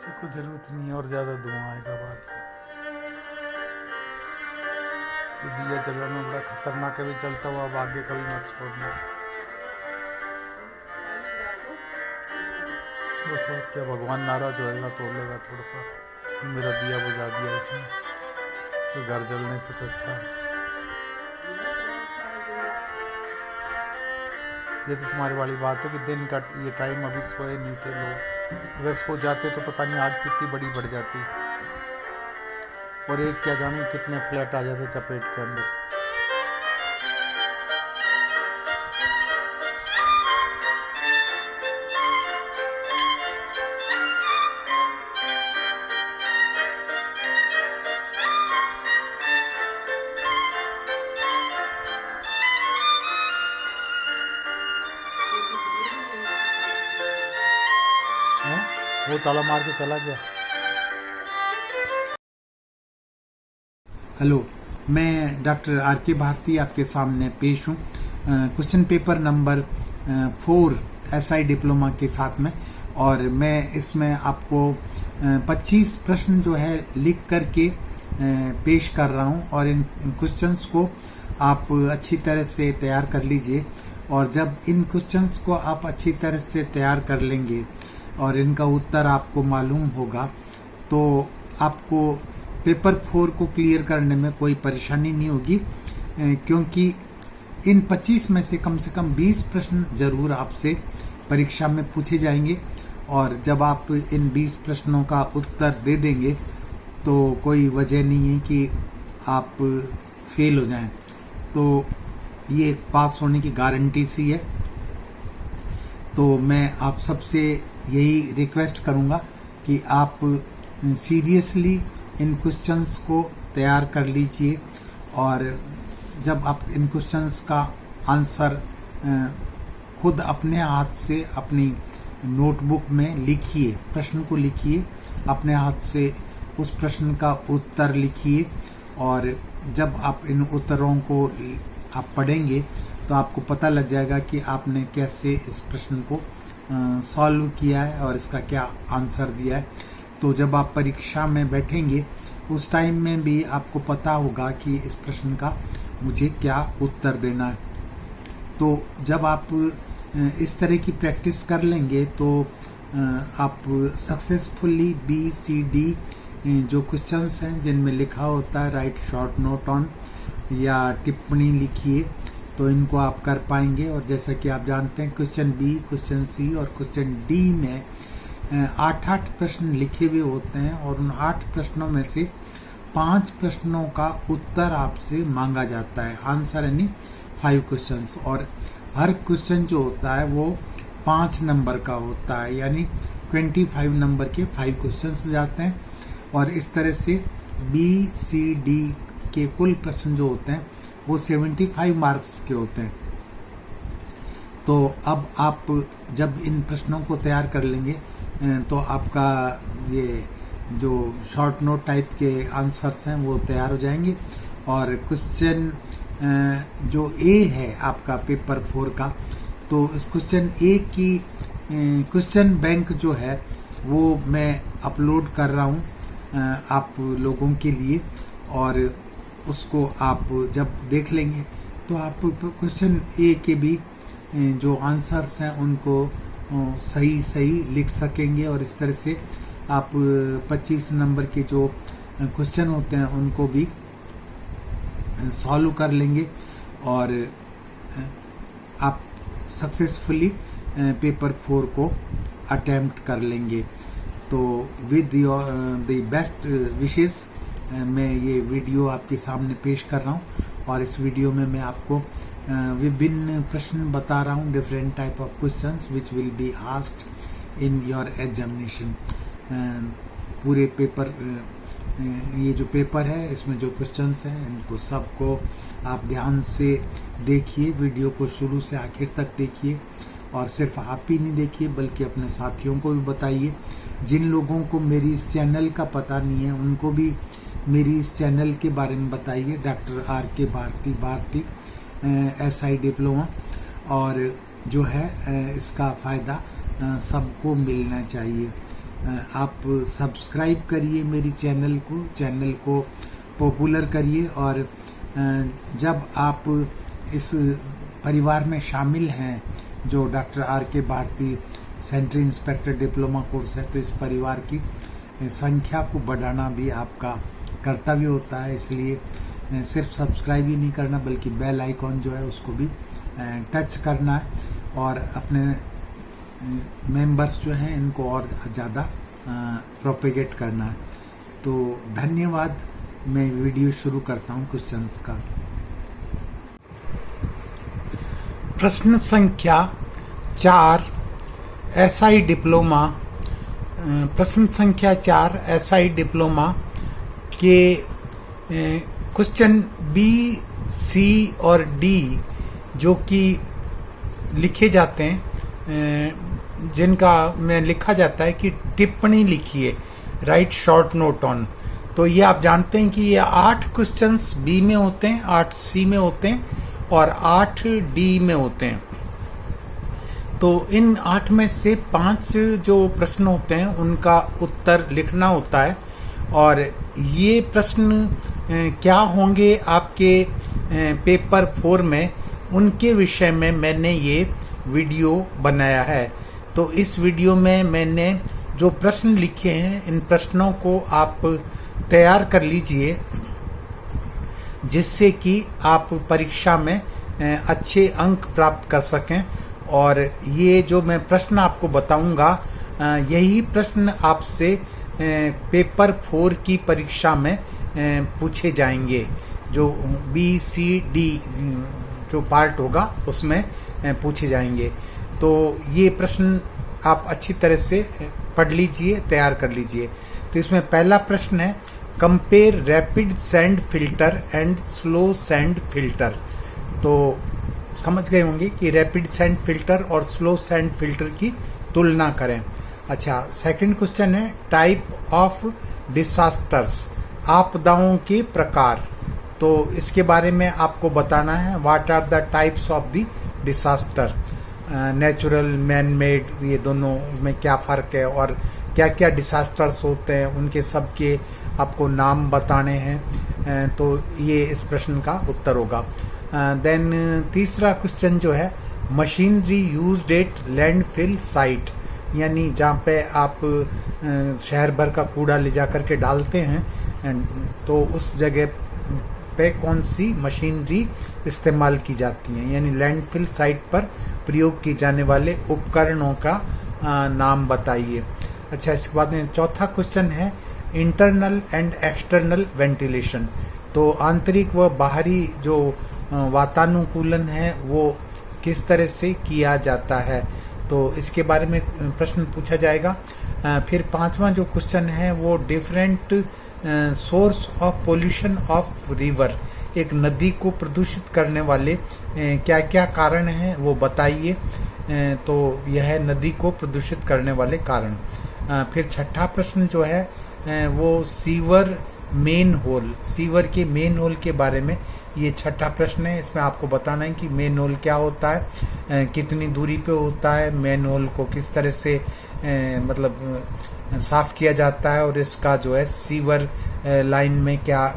कोई ज़रूरत नहीं है और ज़्यादा धुआं आएगा बाहर से। ये दिया जलाना बड़ा खतरनाक है, भी चलता हुआ अब आगे कभी मत छोड़ना। बस और क्या, भगवान नाराज होएगा तो बोलेगा थोड़ा सा कि मेरा दिया बुझा दिया इसने, तो घर जलने से तो अच्छा है। ये तो तुम्हारी वाली बात है कि दिन का ये टाइम, अभी सोए नहीं थे लोग, अगर सो जाते तो पता नहीं आग कितनी बड़ी बढ़ जाती, और एक क्या जाने कितने फ्लैट आ जाते चपेट के अंदर। हैं? वो ताला मार के चला गया। हेलो, मैं डॉक्टर आर के भारती आपके सामने पेश हूँ question paper number 4 SI diploma के साथ में। और मैं इसमें आपको 25 प्रश्न जो है लिख करके पेश कर रहा हूँ, और इन क्वेश्चंस को आप अच्छी तरह से तैयार कर लीजिए। और जब इन क्वेश्चंस को आप अच्छी तरह से तैयार कर लेंगे और इनका उत्तर आपको मालूम होगा, तो आपको पेपर 4 को क्लियर करने में कोई परेशानी नहीं होगी, क्योंकि इन 25 में से कम 20 प्रश्न जरूर आपसे परीक्षा में पूछे जाएंगे। और जब आप इन 20 प्रश्नों का उत्तर दे देंगे तो कोई वजह नहीं है कि आप फेल हो जाएं, तो ये पास होने की गारंटी सी है। तो मैं आप सबसे यही रिक्वेस्ट करूंगा कि आप सीरियसली इन क्वेश्चंस को तैयार कर लीजिए, और जब आप इन क्वेश्चंस का आंसर खुद अपने हाथ से अपनी नोटबुक में लिखिए, प्रश्न को लिखिए, अपने हाथ से उस प्रश्न का उत्तर लिखिए। और जब आप इन उत्तरों को आप पढ़ेंगे तो आपको पता लग जाएगा कि आपने कैसे इस प्रश्न को सॉल्व किया है और इसका क्या आंसर दिया है। तो जब आप परीक्षा में बैठेंगे उस टाइम में भी आपको पता होगा कि इस प्रश्न का मुझे क्या उत्तर देना है। तो जब आप इस तरह की प्रैक्टिस कर लेंगे तो आप सक्सेसफुली BCD जो क्वेश्चंस हैं जिनमें लिखा होता है राइट शॉर्ट नोट ऑन या टिप्पणी लिखिए, तो इनको आप कर पाएंगे। और जैसा कि आप जानते हैं क्वेश्चन B, क्वेश्चन C और क्वेश्चन D में 8 प्रश्न लिखे हुए होते हैं, और उन 8 प्रश्नों में से 5 प्रश्नों का उत्तर आपसे मांगा जाता है, आंसर यानी 5 क्वेश्चंस। और हर क्वेश्चन जो होता है वो 5 नंबर का होता है, यानी 25 नंबर के 5 क्वेश्चंस हो जाते हैं। और इस तरह से BCD के कुल प्रश्न जो होते हैं वो 75 मार्क्स के होते हैं। तो अब आप जब इन प्रश्नों को तैयार कर लेंगे तो आपका ये जो शॉर्ट नोट टाइप के आंसर्स हैं वो तैयार हो जाएंगे। और क्वेश्चन जो A है आपका पेपर 4 का, तो इस क्वेश्चन A की क्वेश्चन बैंक जो है वो मैं अपलोड कर रहा हूँ आप लोगों के लिए, और उसको आप जब देख लेंगे तो आप क्वेश्चन A के भी जो आंसर्स हैं उनको सही लिख सकेंगे। और इस तरह से आप 25 नंबर के जो क्वेश्चन होते हैं उनको भी सॉल्व कर लेंगे, और आप सक्सेसफुली पेपर 4 को अटेम्प्ट कर लेंगे। तो with your the best wishes मैं ये वीडियो आपके सामने पेश कर रहा हूँ, और इस वीडियो में मैं आपको विभिन्न प्रश्न बता रहा हूँ, different type of questions which will be asked in your examination. पूरे पेपर ये जो पेपर है इसमें जो क्वेश्चंस हैं इनको सबको आप ध्यान से देखिए, वीडियो को शुरू से आखिर तक देखिए, और सिर्फ आप ही नहीं देखिए बल्कि अपने साथियों को भी बताइए। जिन लोगों को मेरी इस चैनल का पता नहीं है उनको भी मेरी इस चैनल के बारे में बताइए, doctor R K Bharti SI diploma, और जो है इसका फ़ायदा सबको मिलना चाहिए। आप सब्सक्राइब करिए मेरी चैनल को पॉपुलर करिए, और जब आप इस परिवार में शामिल हैं जो doctor R K Bharti central inspector diploma course है, तो इस परिवार की संख्या को बढ़ाना भी आपका कर्तव्य होता है। इसलिए सिर्फ सब्सक्राइब ही नहीं करना बल्कि बेल आइकॉन जो है उसको भी टच करना है, और अपने मेंबर्स जो हैं इनको और ज़्यादा प्रोपेगेट करना है। तो धन्यवाद। मैं वीडियो शुरू करता हूं क्वेश्चंस का। प्रश्न संख्या 4 एसआई डिप्लोमा, प्रश्न संख्या 4 एसआई डिप्लोमा के क्वेश्चन बी, सी और डी जो कि लिखे जाते हैं, जिनका में लिखा जाता है कि टिप्पणी लिखिए, राइट शॉर्ट नोट ऑन। तो ये आप जानते हैं कि ये 8 क्वेश्चंस बी में होते हैं, 8 सी में होते हैं और 8 डी में होते हैं। तो इन 8 में से 5 जो प्रश्न होते हैं उनका उत्तर लिखना होता है, और ये प्रश्न क्या होंगे आपके पेपर 4 में, उनके विषय में मैंने ये वीडियो बनाया है। तो इस वीडियो में मैंने जो प्रश्न लिखे हैं इन प्रश्नों को आप तैयार कर लीजिए, जिससे कि आप परीक्षा में अच्छे अंक प्राप्त कर सकें। और ये जो मैं प्रश्न आपको बताऊंगा, यही प्रश्न आपसे पेपर 4 की परीक्षा में पूछे जाएंगे। जो बी, सी, डी जो पार्ट होगा उसमें पूछे जाएंगे। तो ये प्रश्न आप अच्छी तरह से पढ़ लीजिए, तैयार कर लीजिए। तो इसमें पहला प्रश्न है, compare rapid sand filter and slow sand filter. तो समझ गए होंगे कि रैपिड सैंड फिल्टर और स्लो सैंड फिल्टर की तुलना करें। अच्छा, सेकंड क्वेश्चन है, टाइप ऑफ डिसास्टर्स, आपदाओं के प्रकार। तो इसके बारे में आपको बताना है, what are the types of the disaster, natural, man made, ये दोनों में क्या फ़र्क है और क्या क्या डिसास्टर्स होते हैं, उनके सब के आपको नाम बताने हैं। तो ये इस प्रश्न का उत्तर होगा। देन तीसरा क्वेश्चन जो है, machinery used eight landfill site, यानी जहाँ पे आप शहर भर का कूड़ा ले जा करके डालते हैं, तो उस जगह पे कौन सी मशीनरी इस्तेमाल की जाती है, यानी लैंडफिल साइट पर प्रयोग किए जाने वाले उपकरणों का नाम बताइए। अच्छा, इसके बाद में चौथा क्वेश्चन है, इंटरनल एंड एक्सटर्नल वेंटिलेशन। तो आंतरिक व बाहरी जो वातानुकूलन है वो किस तरह से किया जाता है, तो इसके बारे में प्रश्न पूछा जाएगा। फिर पांचवा जो क्वेश्चन है वो different source of pollution of river, एक नदी को प्रदूषित करने वाले क्या क्या कारण हैं वो बताइए। तो यह है नदी को प्रदूषित करने वाले कारण। फिर छठा प्रश्न जो है वो सीवर मेन होल, सीवर के मेन होल के बारे में ये छठा प्रश्न है। इसमें आपको बताना है कि मेन होल क्या होता है, कितनी दूरी पे होता है, मेन होल को किस तरह से मतलब साफ किया जाता है, और इसका जो है सीवर लाइन में क्या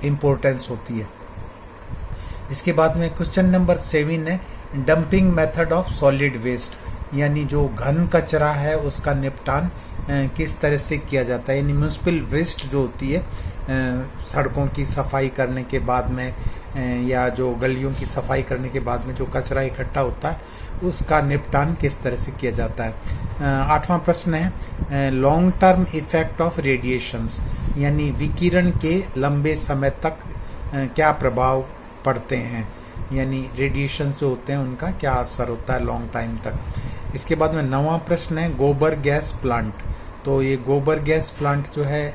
इम्पोर्टेंस होती है। इसके बाद में क्वेश्चन नंबर 7 है, dumping method of solid waste, यानी जो घन कचरा है उसका निपटान किस तरह से किया जाता है, यानी म्यूनिसिपल वेस्ट जो होती है सड़कों की सफाई करने के बाद में या जो गलियों की सफाई करने के बाद में जो कचरा इकट्ठा होता है उसका निपटान किस तरह से किया जाता है। आठवां प्रश्न है, long term effect of radiations, यानी विकिरण के लंबे समय तक क्या प्रभाव पड़ते हैं, यानी रेडिएशन जो होते हैं उनका क्या असर होता है लॉन्ग टाइम तक। इसके बाद में 9वां प्रश्न है, गोबर गैस प्लांट। तो ये गोबर गैस प्लांट जो है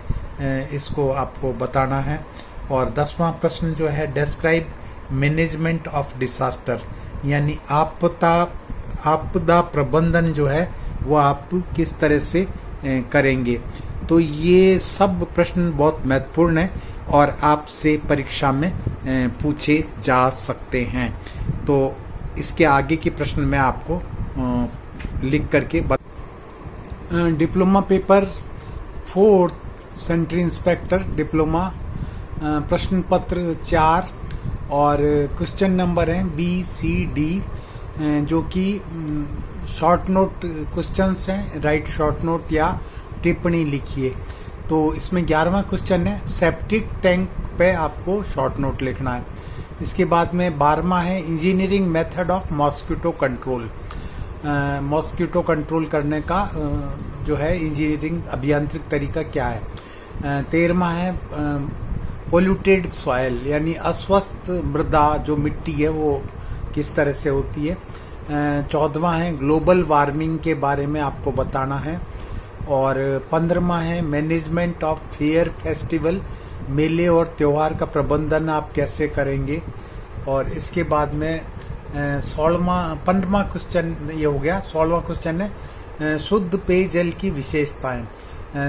इसको आपको बताना है। और 10वां प्रश्न जो है, डिस्क्राइब मैनेजमेंट ऑफ डिसास्टर, यानी आपदा प्रबंधन जो है वो आप किस तरह से करेंगे। तो ये सब प्रश्न बहुत महत्वपूर्ण है और आपसे परीक्षा में पूछे जा सकते हैं। तो इसके आगे के प्रश्न मैं आपको लिख करके diploma paper 4 sanitary inspector diploma, प्रश्न पत्र 4 और क्वेश्चन नंबर हैं BCD, जो कि शॉर्ट नोट क्वेश्चंस हैं। राइट शॉर्ट नोट या टिप्पणी लिखिए। तो इसमें 11वां क्वेश्चन है सेप्टिक टैंक पे आपको शॉर्ट नोट लिखना है। इसके बाद में 12वां है engineering method of mosquito control. Mosquito control करने का जो है इंजीनियरिंग अभियांत्रिक तरीका क्या है। 13वां है पोल्यूटेड सॉयल, यानी अस्वस्थ मृदा जो मिट्टी है वो किस तरह से होती है। 14वां है ग्लोबल वार्मिंग के बारे में आपको बताना है। और 15वां है मैनेजमेंट ऑफ फेयर फेस्टिवल, मेले और त्यौहार का प्रबंधन आप कैसे करेंगे। और इसके बाद में 15वां क्वेश्चन ये हो गया। 16वां क्वेश्चन है शुद्ध पेयजल की विशेषताएं,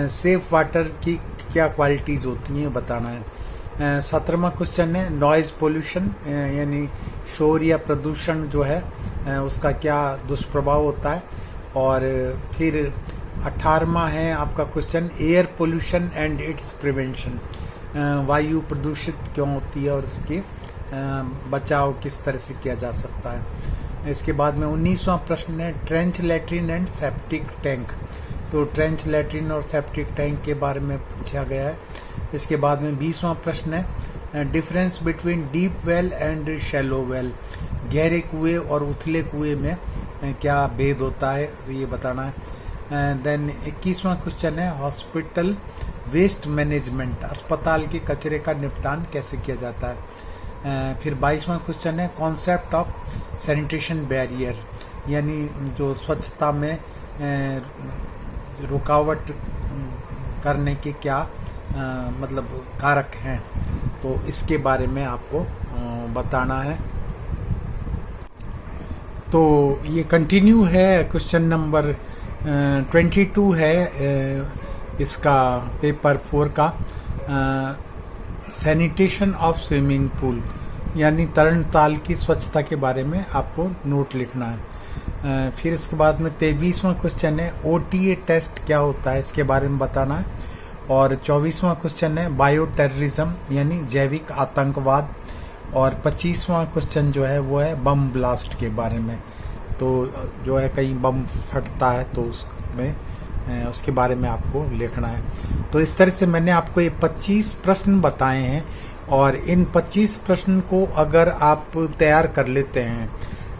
सेफ वाटर की क्या क्वालिटीज होती हैं बताना है। 17वां क्वेश्चन है नॉइज पोल्यूशन, यानी शोर या प्रदूषण जो है उसका क्या दुष्प्रभाव होता है। और फिर 18वां है आपका question air pollution and it's prevention, वायु प्रदूषित क्यों होती है और इसके बचाव किस तरह से किया जा सकता है। इसके बाद में 19वां प्रश्न है trench latrine and septic tank. तो ट्रेंच लैट्रिन और सेप्टिक टैंक के बारे में पूछा गया है। इसके बाद में 20वां प्रश्न है difference between deep well and shallow well, गहरे कुएं और उथले कुएं में क्या भेद होता है ये बताना है। देन 21वां क्वेश्चन है हॉस्पिटल वेस्ट मैनेजमेंट, अस्पताल के कचरे का निपटान कैसे किया जाता है। फिर 22वां क्वेश्चन है कॉन्सेप्ट ऑफ सैनिटेशन बैरियर, यानी जो स्वच्छता में रुकावट करने के क्या मतलब कारक हैं, तो इसके बारे में आपको बताना है। तो ये कंटिन्यू है, क्वेश्चन नंबर 22 है इसका पेपर 4 का, सैनिटेशन ऑफ स्विमिंग पूल, यानी तरण ताल की स्वच्छता के बारे में आपको नोट लिखना है। फिर इसके बाद में 23वां क्वेश्चन है OTA टेस्ट क्या होता है, इसके बारे में बताना है। और 24वां क्वेश्चन है बायो टेररिज्म, यानी जैविक आतंकवाद। और 25वां क्वेश्चन जो है वो है बम ब्लास्ट के बारे में, तो जो है कहीं बम फटता है तो उसमें उसके बारे में आपको लिखना है। तो इस तरह से मैंने आपको ये 25 प्रश्न बताए हैं, और इन 25 प्रश्न को अगर आप तैयार कर लेते हैं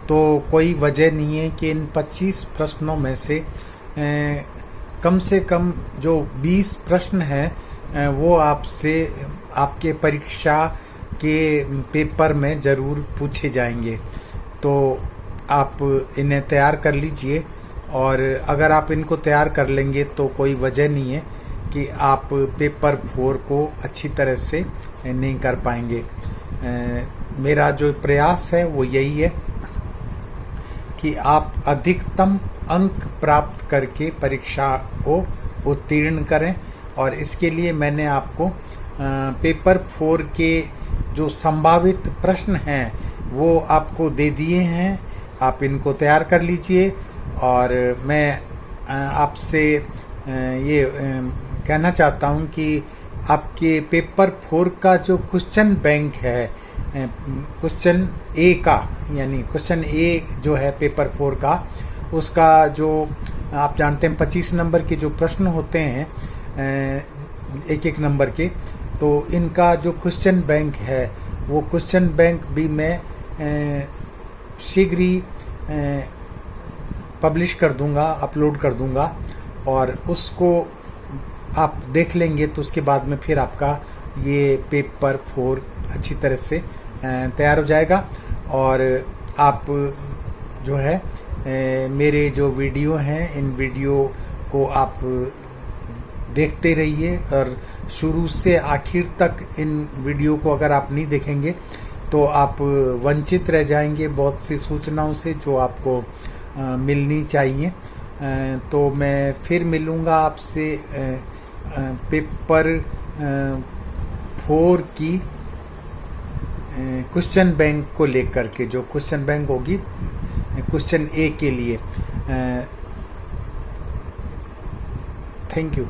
तो कोई वजह नहीं है कि इन 25 प्रश्नों में से कम जो 20 प्रश्न हैं वो आपसे आपके परीक्षा के पेपर में ज़रूर पूछे जाएंगे। तो आप इन्हें तैयार कर लीजिए, और अगर आप इनको तैयार कर लेंगे तो कोई वजह नहीं है कि आप पेपर 4 को अच्छी तरह से नहीं कर पाएंगे। मेरा जो प्रयास है वो यही है कि आप अधिकतम अंक प्राप्त करके परीक्षा को उत्तीर्ण करें, और इसके लिए मैंने आपको पेपर 4 के जो संभावित प्रश्न हैं वो आपको दे दिए हैं। आप इनको तैयार कर लीजिए, और मैं आपसे ये कहना चाहता हूं कि आपके पेपर 4 का जो क्वेश्चन बैंक है, क्वेश्चन ए का, यानी क्वेश्चन ए जो है पेपर 4 का, उसका जो आप जानते हैं 25 नंबर के जो प्रश्न होते हैं एक एक नंबर के, तो इनका जो क्वेश्चन बैंक है वो क्वेश्चन बैंक भी मैं शीघ्र ही पब्लिश कर दूंगा, अपलोड कर दूंगा, और उसको आप देख लेंगे तो उसके बाद में फिर आपका ये पेपर 4 अच्छी तरह से तैयार हो जाएगा। और आप जो है मेरे जो वीडियो हैं इन वीडियो को आप देखते रहिए, और शुरू से आखिर तक इन वीडियो को अगर आप नहीं देखेंगे तो आप वंचित रह जाएंगे बहुत सी सूचनाओं से जो आपको मिलनी चाहिए। तो मैं फिर मिलूँगा आपसे पेपर 4 की क्वेश्चन बैंक को लेकर के, जो क्वेश्चन बैंक होगी क्वेश्चन ए के लिए। Thank you.